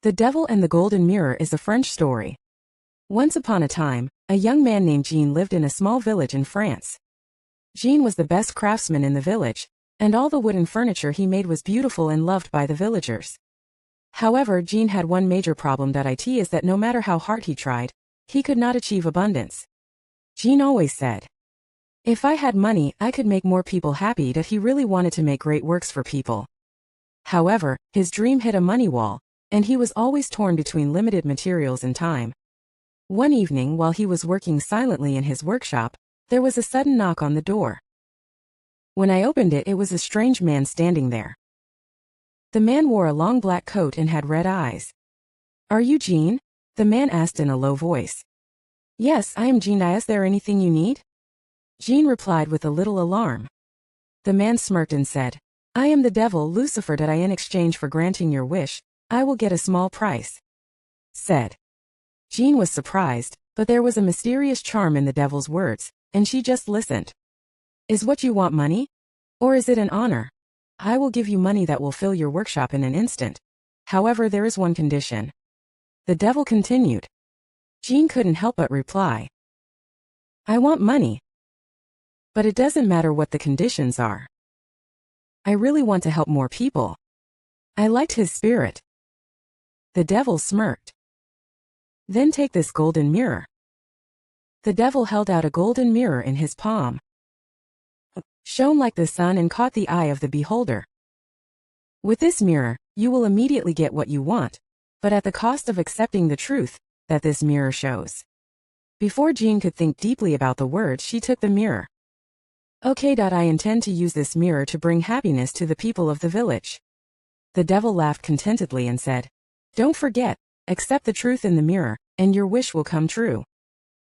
The Devil and the Golden Mirror is a French story. Once upon a time, a young man named Jean lived in a small village in France. Jean was the best craftsman in the village, and all the wooden furniture he made was beautiful and loved by the villagers. However, Jean had one major problem, that is that no matter how hard he tried, he could not achieve abundance. Jean always said, "If I had money, I could make more people happy," that he really wanted to make great works for people. However, his dream hit a money wall, and he was always torn between limited materials and time. One evening, while he was working silently in his workshop, there was a sudden knock on the door. When I opened it, it was a strange man standing there. The man wore a long black coat and had red eyes. "Are you Jean?" the man asked in a low voice. "Yes, I am Jean. Is there anything you need?" Jean replied with a little alarm. The man smirked and said, "I am the devil Lucifer. That in exchange for granting your wish, I will get a small price," said. Jean was surprised, but there was a mysterious charm in the devil's words, and she just listened. "Is what you want money? Or is it an honor? I will give you money that will fill your workshop in an instant. However, there is one condition." The devil continued. Jean couldn't help but reply, "I want money. But it doesn't matter what the conditions are. I really want to help more people." I liked his spirit. The devil smirked. "Then take this golden mirror." The devil held out a golden mirror in his palm. Shone like the sun and caught the eye of the beholder. "With this mirror, you will immediately get what you want, but at the cost of accepting the truth that this mirror shows." Before Jean could think deeply about the words, she took the mirror. "Okay. I intend to use this mirror to bring happiness to the people of the village." The devil laughed contentedly and said, "Don't forget, accept the truth in the mirror, and your wish will come true."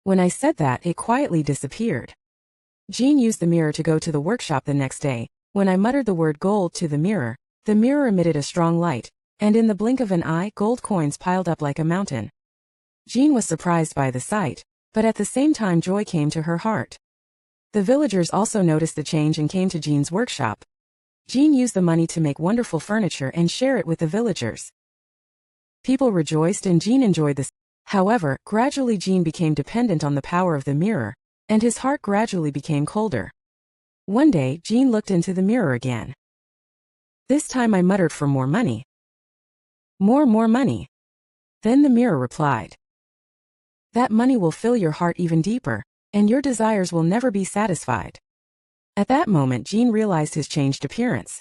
When I said that, it quietly disappeared. Jean used the mirror to go to the workshop the next day. When I muttered the word gold to the mirror emitted a strong light, and in the blink of an eye, gold coins piled up like a mountain. Jean was surprised by the sight, but at the same time joy came to her heart. The villagers also noticed the change and came to Jean's workshop. Jean used the money to make wonderful furniture and share it with the villagers. People rejoiced and Jean enjoyed this. However, gradually Jean became dependent on the power of the mirror, and his heart gradually became colder. One day, Jean looked into the mirror again. This time I muttered for more money. More money. Then the mirror replied, "That money will fill your heart even deeper, and your desires will never be satisfied." At that moment, Jean realized his changed appearance.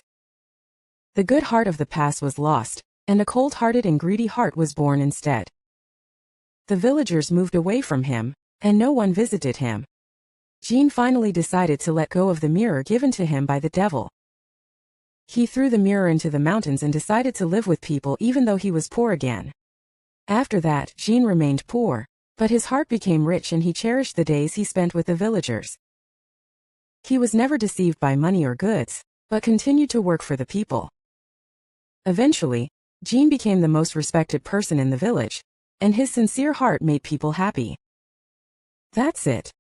The good heart of the past was lost, and a cold-hearted and greedy heart was born instead. The villagers moved away from him, and no one visited him. Jean finally decided to let go of the mirror given to him by the devil. He threw the mirror into the mountains and decided to live with people even though he was poor again. After that, Jean remained poor, but his heart became rich and he cherished the days he spent with the villagers. He was never deceived by money or goods, but continued to work for the people. Eventually, Jean became the most respected person in the village, and his sincere heart made people happy. That's it.